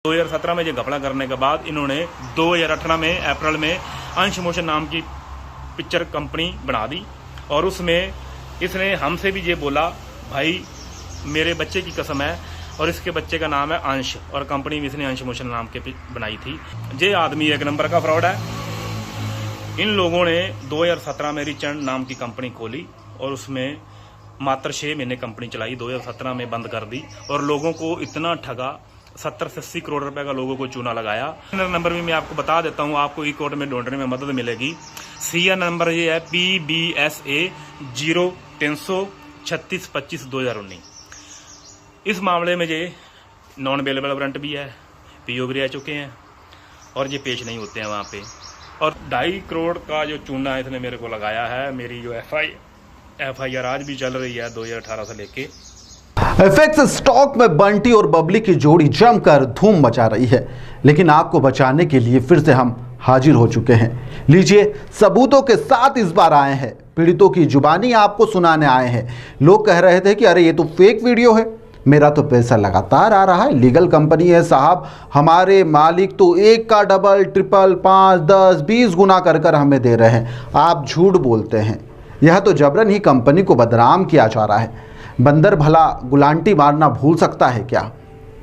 2017 में ये घपला करने के बाद इन्होंने 2018 में अप्रैल में अंश मोशन नाम की पिक्चर कंपनी बना दी और उसमें इसने हमसे भी ये बोला, भाई मेरे बच्चे की कसम है और इसके बच्चे का नाम है अंश और कंपनी भी इसने अंश मोशन नाम के बनाई थी। ये आदमी एक नंबर का फ्रॉड है। इन लोगों ने 2017 में रिचर्न नाम की कंपनी खोली और उसमें मात्र 6 महीने कंपनी चलाई, 2017 में बंद कर दी और लोगों को इतना ठगा, 70 से 80 करोड़ रुपए का लोगों को चूना लगाया। नंबर भी मैं आपको बता देता हूँ, आपको ई कोर्ट में ढूंढने में मदद मिलेगी। सीआर नंबर ये है PBSA 033625/2019। इस मामले में ये नॉन अवेलेबल वारंट भी है, PO भी रह चुके हैं और ये पेश नहीं होते हैं वहाँ पे। और 2.5 करोड़ का जो चूना इसने मेरे को लगाया है। मेरी जो FIR आज भी चल रही है 2018 से लेके। एफएक्स स्टॉक में बंटी और बबली की जोड़ी जमकर धूम मचा रही है, लेकिन आपको बचाने के लिए फिर से हम हाजिर हो चुके हैं। लीजिए, सबूतों के साथ इस बार आए हैं, पीड़ितों की जुबानी आपको सुनाने आए हैं। लोग कह रहे थे कि अरे ये तो फेक वीडियो है, मेरा तो पैसा लगातार आ रहा है, लीगल कंपनी है साहब, हमारे मालिक तो एक का डबल ट्रिपल 5 10 20 गुना कर हमें दे रहे हैं। आप झूठ बोलते हैं, यह तो जबरन ही कंपनी को बदनाम किया जा रहा है। बंदर भला गुलांटी मारना भूल सकता है क्या?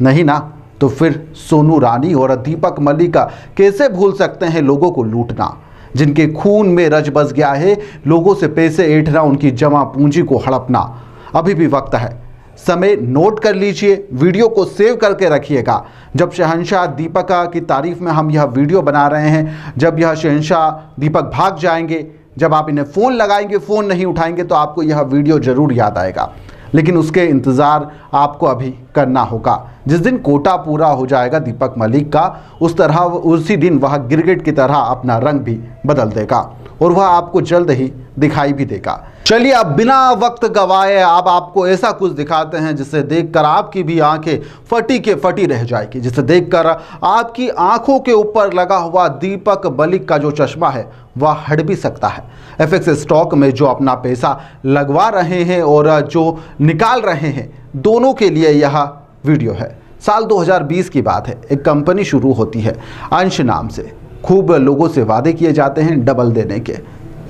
नहीं ना, तो फिर सोनू रानी और दीपक मलिक कैसे भूल सकते हैं लोगों को लूटना, जिनके खून में रच बस गया है लोगों से पैसे ऐंठना, उनकी जमा पूंजी को हड़पना। अभी भी वक्त है, समय नोट कर लीजिए, वीडियो को सेव करके रखिएगा। जब शहंशाह दीपक की तारीफ में हम यह वीडियो बना रहे हैं, जब यह शहंशाह दीपक भाग जाएंगे, जब आप इन्हें फ़ोन लगाएंगे, फ़ोन नहीं उठाएंगे, तो आपको यह वीडियो ज़रूर याद आएगा। लेकिन उसके इंतज़ार आपको अभी करना होगा। जिस दिन कोटा पूरा हो जाएगा दीपक मलिक का, उसी दिन वह गिरगिट की तरह अपना रंग भी बदल देगा और वह आपको जल्द ही दिखाई भी देगा। चलिए, अब बिना वक्त गवाए अब आपको ऐसा कुछ दिखाते हैं जिसे देखकर आपकी भी आंखें फटी के फटी रह जाएगी, जिसे देखकर आपकी आंखों के ऊपर लगा हुआ दीपक मलिक का जो चश्मा है वह हट भी सकता है। एफएक्स स्टॉक में जो अपना पैसा लगवा रहे हैं और जो निकाल रहे हैं, दोनों के लिए यह वीडियो है। साल 2020 की बात है। एक कंपनी शुरू होती है अंश नाम से, खूब लोगों से वादे किए जाते हैं डबल देने के,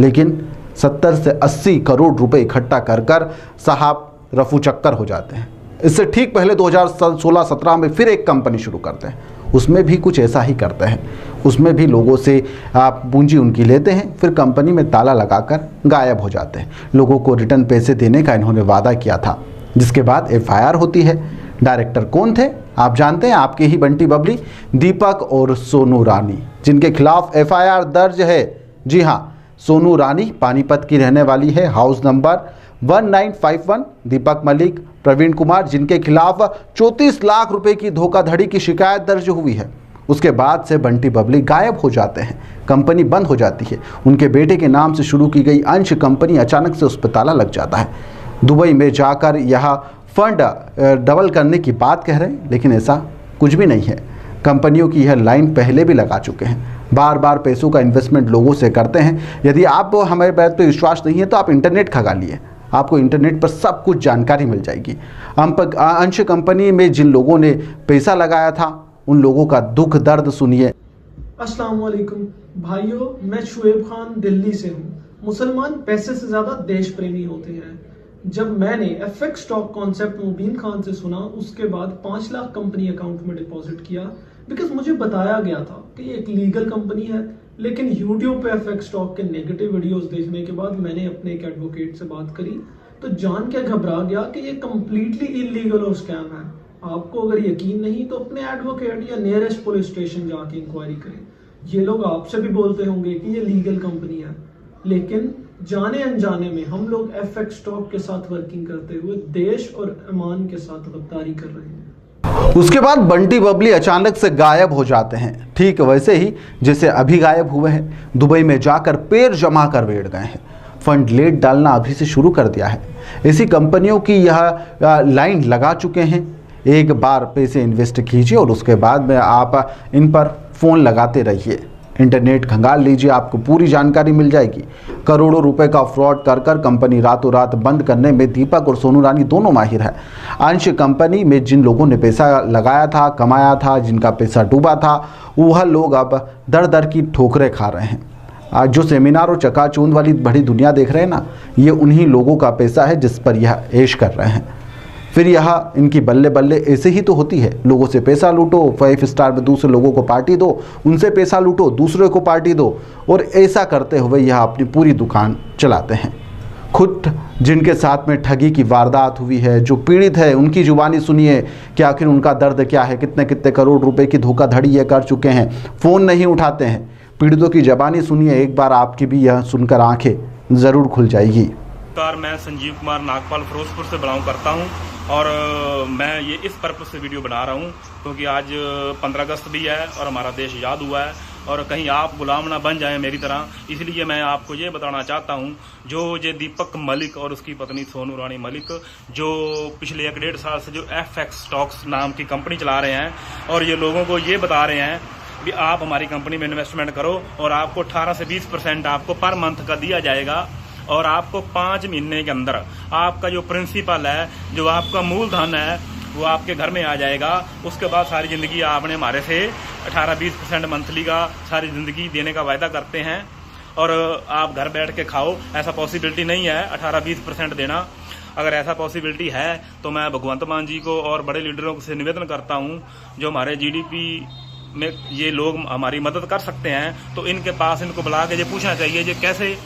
लेकिन 70 से 80 करोड़ रुपए इकट्ठा कर साहब रफू चक्कर हो जाते हैं। इससे ठीक पहले 2016-17 में फिर एक कंपनी शुरू करते हैं, उसमें भी कुछ ऐसा ही करते हैं। उसमें भी लोगों से पूंजी उनकी लेते हैं, फिर कंपनी में ताला लगाकर गायब हो जाते हैं। लोगों को रिटर्न पैसे देने का इन्होंने वादा किया था, जिसके बाद FIR होती है। डायरेक्टर कौन थे आप जानते हैं? आपके ही बंटी बबली, दीपक और सोनू रानी, जिनके खिलाफ FIR दर्ज है। जी हाँ, सोनू रानी पानीपत की रहने वाली है, हाउस नंबर 1951। दीपक मलिक, प्रवीण कुमार, जिनके खिलाफ 34 लाख रुपए की धोखाधड़ी की शिकायत दर्ज हुई है। उसके बाद से बंटी बबली गायब हो जाते हैं, कंपनी बंद हो जाती है। उनके बेटे के नाम से शुरू की गई अंश कंपनी अचानक से उस पर ताला लग जाता है। दुबई में जाकर यह फंड डबल करने की बात कह रहे हैं, लेकिन ऐसा कुछ भी नहीं है। कंपनियों की यह लाइन पहले भी लगा चुके हैं, बार बार पैसों का इन्वेस्टमेंट लोगों से करते हैं। यदि आप हमारे बात पे विश्वास नहीं है तो आप इंटरनेट खंगालिए, आपको इंटरनेट पर सब कुछ जानकारी मिल जाएगी। अंश कंपनी में जिन लोगों ने पैसा लगाया था, उन लोगों का दुख दर्द सुनिए। अस्सलाम वालेकुम भाइयों, मैं शुएब खान दिल्ली से हूँ। मुसलमान पैसे से ज्यादा देश प्रेमी होते हैं। जब मैंने एफएक्स स्टॉक कॉन्सेप्ट मुबीन खान से सुना, उसके बाद 5 लाख कंपनी अकाउंट में डिपॉजिट किया, बिकॉज मुझे बताया गया था कि ये एक लीगल कंपनी है। लेकिन यूट्यूब पे एफएक्स स्टॉक के नेगेटिव वीडियोस देखने के बाद मैंने अपने एक एडवोकेट से बात करी तो जान के घबरा गया कि ये कंप्लीटली इलीगल और स्कैम है। आपको अगर यकीन नहीं तो अपने एडवोकेट या नियरेस्ट पुलिस स्टेशन जाके इंक्वायरी करें। ये लोग आपसे भी बोलते होंगे कि ये लीगल कंपनी है, लेकिन जाने अनजाने में हम लोग एफएक्स स्टॉक के साथ वर्किंग करते हुए देश और ईमान के साथ गद्दारी कर रहे हैं। उसके बाद बंटी बबली अचानक से गायब हो जाते हैं, ठीक वैसे ही जैसे अभी गायब हुए हैं। दुबई में जाकर पैर जमा कर बैठ गए हैं, फंड लेट डालना अभी से शुरू कर दिया है। ऐसी कंपनियों की यह लाइन लगा चुके हैं। एक बार पैसे इन्वेस्ट कीजिए और उसके बाद में आप इन पर फ़ोन लगाते रहिए। इंटरनेट खंगाल लीजिए, आपको पूरी जानकारी मिल जाएगी। करोड़ों रुपए का फ्रॉड कर कर कंपनी रातों रात बंद करने में दीपक और सोनू रानी दोनों माहिर है। अंश कंपनी में जिन लोगों ने पैसा लगाया था, कमाया था, जिनका पैसा डूबा था, वह लोग अब दर दर की ठोकरें खा रहे हैं। आज जो सेमिनार और चकाचौंध वाली बड़ी दुनिया देख रहे हैं ना, ये उन्हीं लोगों का पैसा है जिस पर यह ऐश कर रहे हैं। फिर यह इनकी बल्ले बल्ले ऐसे ही तो होती है। लोगों से पैसा लूटो, 5 स्टार में दूसरे लोगों को पार्टी दो, उनसे पैसा लूटो, दूसरे को पार्टी दो, और ऐसा करते हुए यह अपनी पूरी दुकान चलाते हैं। खुद जिनके साथ में ठगी की वारदात हुई है, जो पीड़ित है, उनकी जुबानी सुनिए कि आखिर उनका दर्द क्या है, कितने कितने करोड़ रुपए की धोखाधड़ी ये कर चुके हैं, फ़ोन नहीं उठाते हैं। पीड़ितों की ज़बानी सुनिए, एक बार आपकी भी यह सुनकर आंखें ज़रूर खुल जाएगी। नमस्कार, मैं संजीव कुमार नागपाल फिरोजपुर से बिलोंग करता हूं और मैं ये इस पर्पस से वीडियो बना रहा हूं क्योंकि आज 15 अगस्त भी है और हमारा देश आज़ाद हुआ है और कहीं आप गुलाम ना बन जाएं मेरी तरह। इसलिए मैं आपको ये बताना चाहता हूं, जो ये दीपक मलिक और उसकी पत्नी सोनू रानी मलिक जो पिछले 1-1.5 साल से जो FX स्टॉक्स नाम की कंपनी चला रहे हैं और ये लोगों को ये बता रहे हैं कि आप हमारी कंपनी में इन्वेस्टमेंट करो और आपको 18 से 20% आपको पर मंथ का दिया जाएगा और आपको 5 महीने के अंदर आपका जो प्रिंसिपल है, जो आपका मूलधन है, वो आपके घर में आ जाएगा। उसके बाद सारी ज़िंदगी आपने हमारे से 18-20% मंथली का सारी ज़िंदगी देने का वायदा करते हैं और आप घर बैठ के खाओ। ऐसा पॉसिबिलिटी नहीं है 18-20% देना। अगर ऐसा पॉसिबिलिटी है तो मैं भगवंत मान जी को और बड़े लीडरों से निवेदन करता हूँ, जो हमारे GDP में ये लोग हमारी मदद कर सकते हैं, तो इनके पास इनको बुला के ये पूछना चाहिए ये कैसे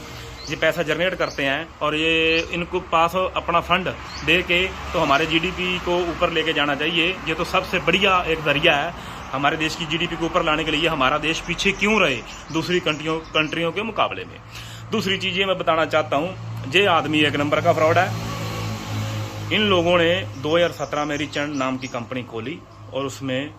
ये पैसा जनरेट करते हैं और ये इनको पास अपना फंड दे के तो हमारे GDP को ऊपर लेके जाना चाहिए। ये तो सबसे बढ़िया एक जरिया है हमारे देश की GDP को ऊपर लाने के लिए। हमारा देश पीछे क्यों रहे दूसरी कंट्रियों के मुकाबले में। दूसरी चीज़ ये मैं बताना चाहता हूँ, ये आदमी एक नंबर का फ्रॉड है। इन लोगों ने 2017 में रिचर्ड नाम की कंपनी खोली और उसमें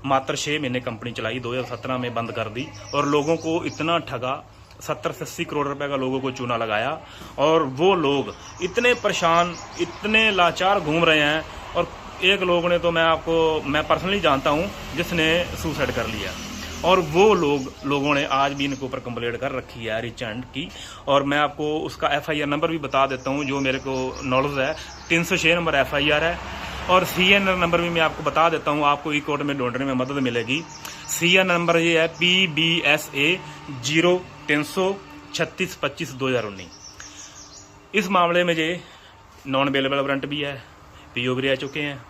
मात्र 6 महीने कंपनी चलाई, 2017 में बंद कर दी और लोगों को इतना ठगा, 70 से 80 करोड़ रुपए का लोगों को चूना लगाया और वो लोग इतने परेशान, इतने लाचार घूम रहे हैं। और एक लोग ने तो मैं पर्सनली जानता हूं जिसने सुसाइड कर लिया और वो लोगों ने आज भी इनके ऊपर कंप्लेंट कर रखी है रिचर्ड की। और मैं आपको उसका FIR नंबर भी बता देता हूं जो मेरे को नॉलेज है। 306 नंबर FIR है और CN नंबर भी मैं आपको बता देता हूं, आपको ई-कोर्ट में ढूंढने में मदद मिलेगी। CN नंबर ये है PBSA 0336252019। इस मामले में ये नॉन अवेलेबल वारंट भी है, PO भी रह चुके हैं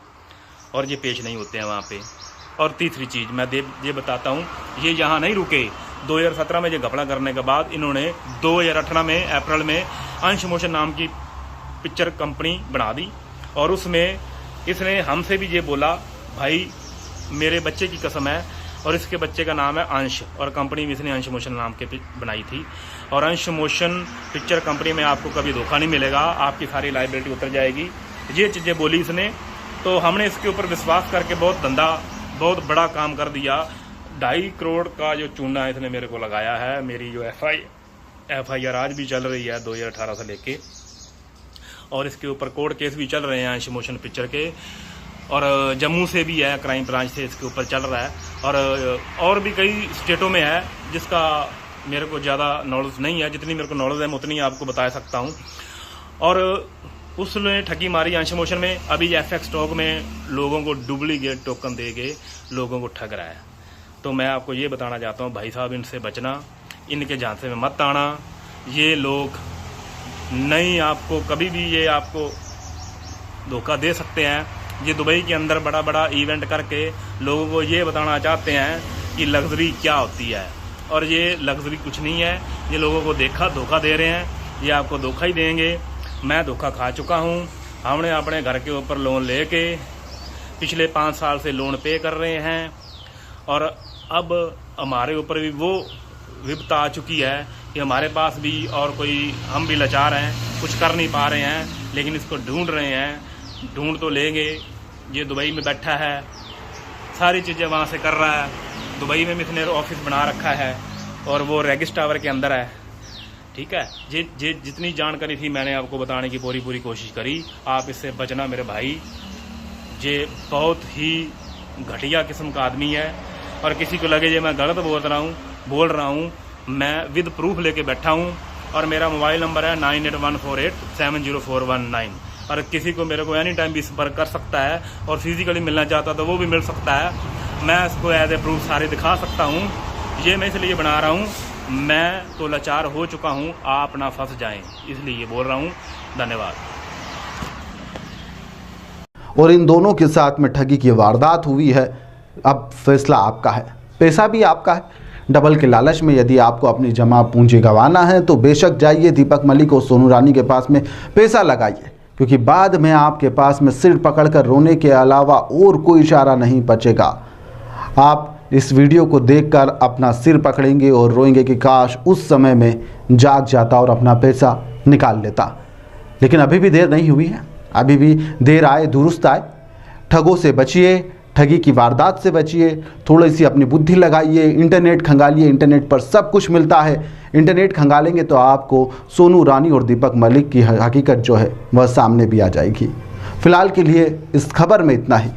और ये पेश नहीं होते हैं वहाँ पे। और तीसरी चीज़ मैं ये बताता हूँ, ये यहाँ नहीं रुके। 2017 में ये घपला करने के बाद इन्होंने 2018 में अप्रैल में अंश मोशन नाम की पिक्चर कंपनी बना दी और उसमें इसने हमसे भी ये बोला, भाई मेरे बच्चे की कसम है, और इसके बच्चे का नाम है अंश और कंपनी भी इसने अंश मोशन नाम के बनाई थी। और अंश मोशन पिक्चर कंपनी में आपको कभी धोखा नहीं मिलेगा, आपकी सारी लाइबिलिटी उतर जाएगी। ये चीज़ें बोली इसने, तो हमने इसके ऊपर विश्वास करके बहुत बड़ा काम कर दिया। 2.5 करोड़ का जो चूना इसने मेरे को लगाया है। मेरी जो FIR आज भी चल रही है 2018 से लेके, और इसके ऊपर कोर्ट केस भी चल रहे हैं अंश मोशन पिक्चर के, और जम्मू से भी है, क्राइम ब्रांच से इसके ऊपर चल रहा है और भी कई स्टेटों में है जिसका मेरे को ज़्यादा नॉलेज नहीं है। जितनी मेरे को नॉलेज है मैं उतनी आपको बता सकता हूँ। और उसने ठगी मारी अंश मोशन में। अभी FX स्टॉक में लोगों को डुप्लीकेट टोकन दे के लोगों को ठग रहा है। तो मैं आपको ये बताना चाहता हूँ, भाई साहब इनसे बचना, इनके झांसे में मत आना। ये लोग नहीं, आपको कभी भी ये आपको धोखा दे सकते हैं। ये दुबई के अंदर बड़ा बड़ा इवेंट करके लोगों को ये बताना चाहते हैं कि लग्जरी क्या होती है, और ये लग्जरी कुछ नहीं है। ये लोगों को धोखा दे रहे हैं, ये आपको धोखा ही देंगे। मैं धोखा खा चुका हूँ। हमने अपने घर के ऊपर लोन लेके पिछले 5 साल से लोन पे कर रहे हैं और अब हमारे ऊपर भी वो विपदा आ चुकी है कि हमारे पास भी और कोई, हम भी लाचार हैं, कुछ कर नहीं पा रहे हैं, लेकिन इसको ढूंढ रहे हैं। ढूंढ तो लेंगे। ये दुबई में बैठा है, सारी चीज़ें वहाँ से कर रहा है। दुबई में इसने ऑफिस बना रखा है और वो रेगिस टावर के अंदर है। ठीक है, ये जितनी जानकारी थी मैंने आपको बताने की पूरी कोशिश करी। आप इससे बचना मेरे भाई। ये बहुत ही घटिया किस्म का आदमी है और किसी को लगे ये मैं गलत बोल रहा हूँ बोल रहा हूँ, मैं विद प्रूफ लेके बैठा हूँ और मेरा मोबाइल नंबर है 9814870419। और किसी को मेरे को एनी टाइम भी संपर्क कर सकता है और फिजिकली मिलना चाहता तो वो भी मिल सकता है। मैं इसको एज ए प्रूफ सारे दिखा सकता हूँ। ये मैं इसलिए बना रहा हूँ, मैं तो लाचार हो चुका हूँ, आप ना फंस जाएं, इसलिए बोल रहा हूँ। धन्यवाद। और इन दोनों के साथ में ठगी की वारदात हुई है। अब फैसला आपका है, पैसा भी आपका है। डबल के लालच में यदि आपको अपनी जमा पूंजी गंवाना है तो बेशक जाइए दीपक मलिक और सोनू रानी के पास में पैसा लगाइए, क्योंकि बाद में आपके पास में सिर पकड़कर रोने के अलावा और कोई चारा नहीं बचेगा। आप इस वीडियो को देखकर अपना सिर पकड़ेंगे और रोएंगे कि काश उस समय में जाग जाता और अपना पैसा निकाल लेता। लेकिन अभी भी देर नहीं हुई है, अभी भी देर आए दुरुस्त आए। ठगों से बचिए, ठगी की वारदात से बचिए, थोड़ी सी अपनी बुद्धि लगाइए, इंटरनेट खंगालिए, इंटरनेट पर सब कुछ मिलता है। इंटरनेट खंगालेंगे तो आपको सोनू रानी और दीपक मलिक की हकीकत जो है वह सामने भी आ जाएगी। फिलहाल के लिए इस खबर में इतना ही।